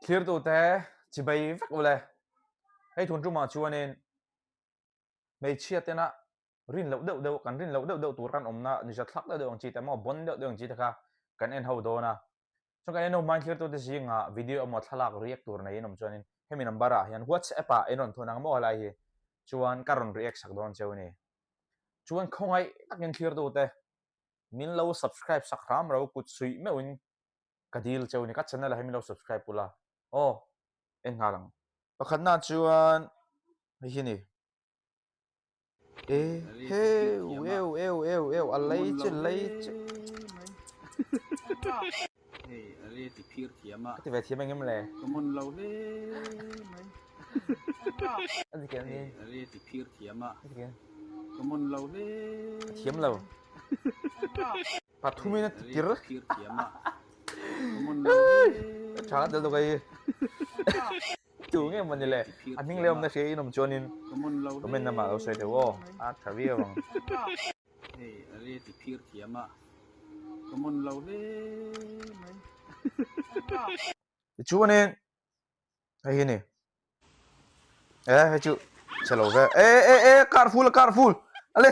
clear tu te chỉ bay vắtเลยให้ทุนจุมาชวนเองไม่เชื่อเตนะรินเหลาเดากันรินเหลาเดาตัวกันอมนะนี่จะทักเดาองจีแต่มาบนเดาองจีตะค่ะกันเอ็นhow doนะช่วงกันเอ็นเอามัน clear ตัวที่สิ่งอ่ะวิดีโอมาทลากเรียกตัวไหนนมชวนเองให้มีนัมเบอร์อ่ะยัน WhatsApp อ่ะเอ็นนทุนนังโมอะไรชวนการันเรียกสักโดนเจ้านี่ชวนคงไอ้ตักยัน clear ตัวเตมินเรา subscribe สักครั้งเรากุดสุยไม่อุ่นกระดิ่งเจ้านี่กัดชนะเลยให้มินเรา subscribe กูละโอ้เอ็นหาลังประคันน่าชวนไม่ใช่นี่เฮ้เอวอะไรเจเฮ้อะไรติดพิรเทียมอ่ะที่ไปเทียมไม่เงี้ยมันเลยก็มันเราเล่ไหมอันนี้เกี่ยวนี่อะไรติดพิรเทียมอ่ะอันนี้เกี่ยวก็มันเราเล่เทียมเราปัดทุ่มนี่ติดพิรเทียมอ่ะก็มันเราเล่ช้าเดี๋ยวตัวกี้จู่เงี้ยมันนี่แหละอันนี้เร็วนะเชยนมจวนินก็มันเราก็เป็นน้ำมันเราใส่เดี๋ยวว่าทวีบังเฮ้อะไรติดพิรเทียมอ่ะก็มันเราเล่ไหมจู่นี่ไอ้นี่ให้จู่เฉลยcarefulอะไร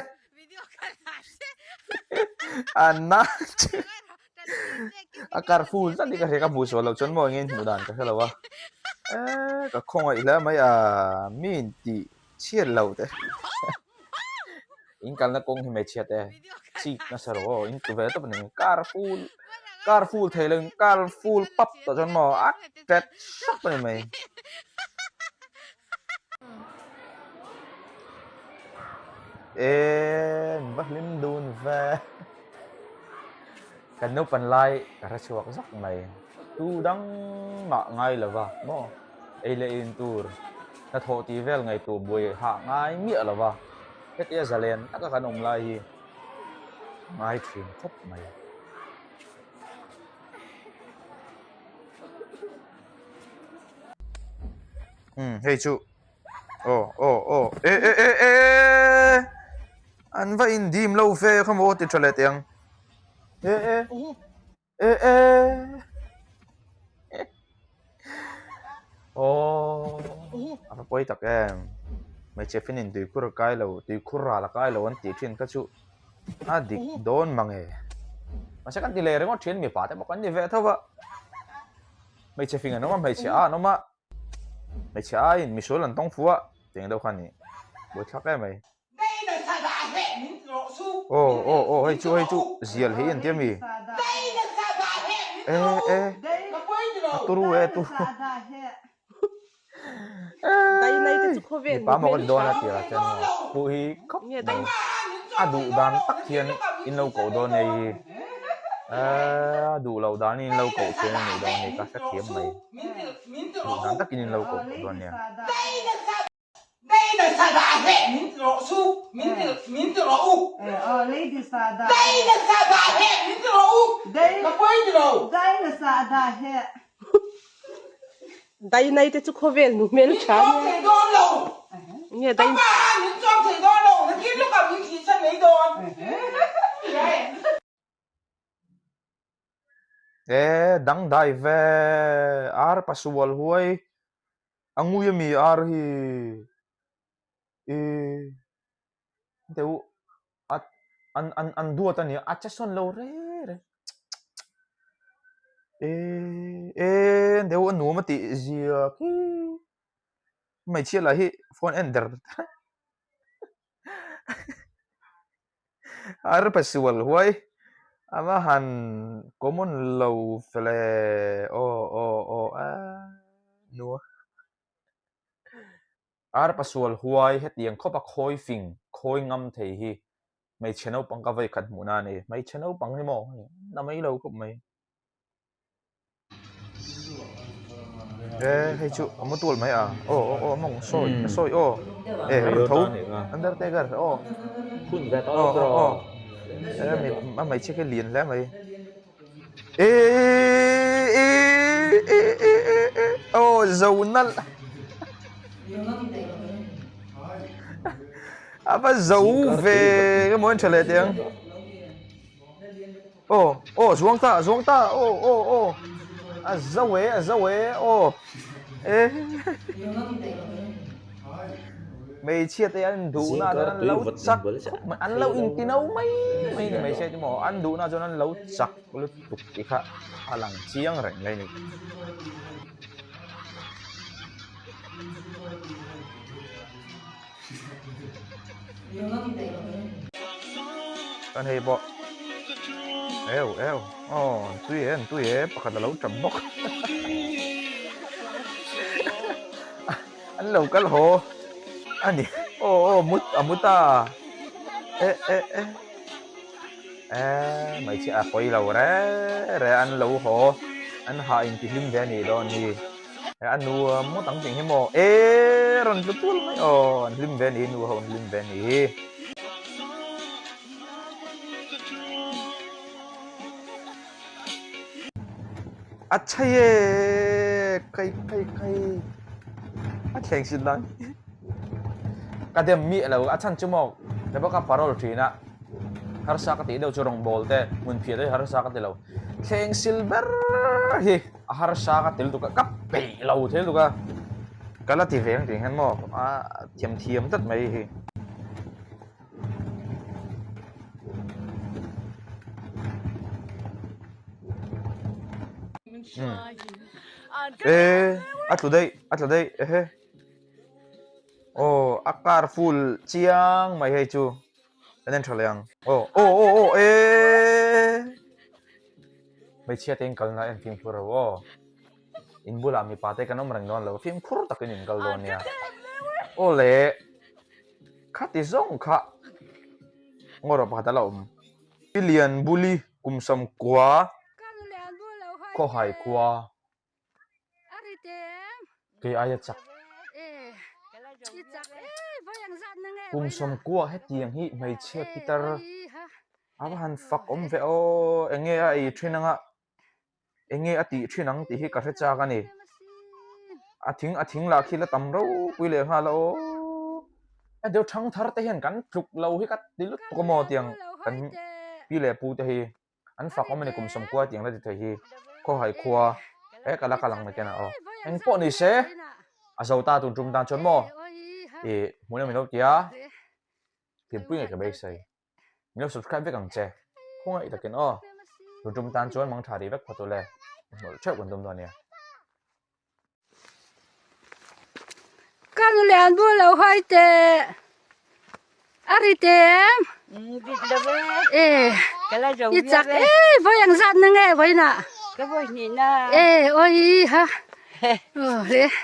อันนั้นcareful tadi kasi kamu soal cuman mau ingin mudahan kasi lawa kakong ay ila may minti siya law te ingkal na kong himay siya te si nasaro in tu veto pa ning careful thailang careful pap to cuman mo tet shop pa ni may bahlim dun ve cái nấu pan lai cả ra chuộc rất mày tu đăng nọ ngay là va mo ai lệ in tour na thọ tí vel ngày tu buổi hạ ngay nghĩa là va hết ia giờ lên các cái nông lai hi ngay thuyền khóc mày hey chú anh vai in dim lâu phê không có tiền cho lại tiếng apa poi tak em mai chefin in tui kur kai lo tui khura la kai lo an ti thin ka chu dik don mange masa kan ti le rengo thin mi pa te mo kan ni ve thawa mai chefin no ma mai cha no ma mai cha in mi sol an tong fuwa teng do khan ni bo thak em mai hey chú zial hi an tiami turu tu dai nai te chu khovel pa mo kan don atia chen pu hi khop adu dan tak hian in lo ko don nei du lo dan in lo ko chen nei don nei ka sa thiam mai dan tak in lo ko don nia đây là xà đà hệ miếng rọ su miếng rọ u lấy đi xà đà đây là xà đà hệ miếng rọ u đây là quay gì đâu đây là xà đà hệ đây này thì chú khovel nu mel cho chan thầy đòn đâu nghe đây ba miếng cho thầy đòn đâu nó kiếm lúc nào miếng thịt sang lấy đòn dang dai ve ar pasual huai anguya mi ar hi deu an dua tani acha son lo re deu anu mati zia ki mai chia la hi phone ender ar pasual huai ama han common lo fele nu ar pasual huai hetiang khopa khoi fing khoi ngam thei hi mai channel pang ka vai khat mu na ni mai channel pang hi mo na mai lo kup mai hey chu amu tul mai mong soi thấu undertaker phun về to rồi mày check cái liền lẽ mày dầu năn apa dấu về cái món trở lại tiếng xuống ta Azawe ô ê mày chia tay ăn đủ na cho nó lâu chắc mà ăn lâu in tí nấu mấy mấy này mày chia cho mỏ ăn đủ na cho nó lâu chắc lúc tục cái khác lằng chiang rảnh đây này anh hay bỏ eo tuy em bắt đầu lâu chậm bóc anh lâu cái hồ anh đi muta mày chỉ quay lâu re anh lâu hồ anh hai in tìm về này đó nè anh nuôi muốn tăng tiền hay mò rồi cái tuôn mấy anh tìm về này nuôi hồ anh tìm về này अच्छा ये kay athleng sin lang kadem mi lo achan chumok lebo ka parol thina har sa ka ti do churong bolte mun phia dei har sa ka ti lo thleng silver hi har sa ka til tu ka kap pe lo the tu ka kala ti veng ting han mo thiam tat mai hi atlo đây akar full chiang mai hay chu nên thằng liang mai chia tên kalna en phim pura in bula mi pate kanom rang don lo phim khur takin in kal don ya le khati zong kha ngoro pa ta lo billion buli kumsam kwa ko hai kwa cái ai chắc kumsam kwa hết tiếng hi mai chia Peter han fuck ve enge ai thinanga enge ati thinang ti hi ka re cha ka ni athing la khi la tam ro pui le ha lo deu thang thar te hian kan tluk lo hi ka tilut ko mo tiang kan pi le pu te hi an fuck ni kumsam kwa tiang la ti the hi ko hai kwa kala kalang me kena en po ni se azau ta tun tum tan chon mo muốn mình đâu tia tìm quý cái base này nếu subscribe với càng trẻ không ai đặc kiến tun tum tan chon mang thả đi vết của tôi lẹ một check quan tâm đó nè kan lian bu lo hai te ari te biết đâu vậy cái là dầu biết chắc voi yang zat nang voi na cái voi nhìn na ôi ha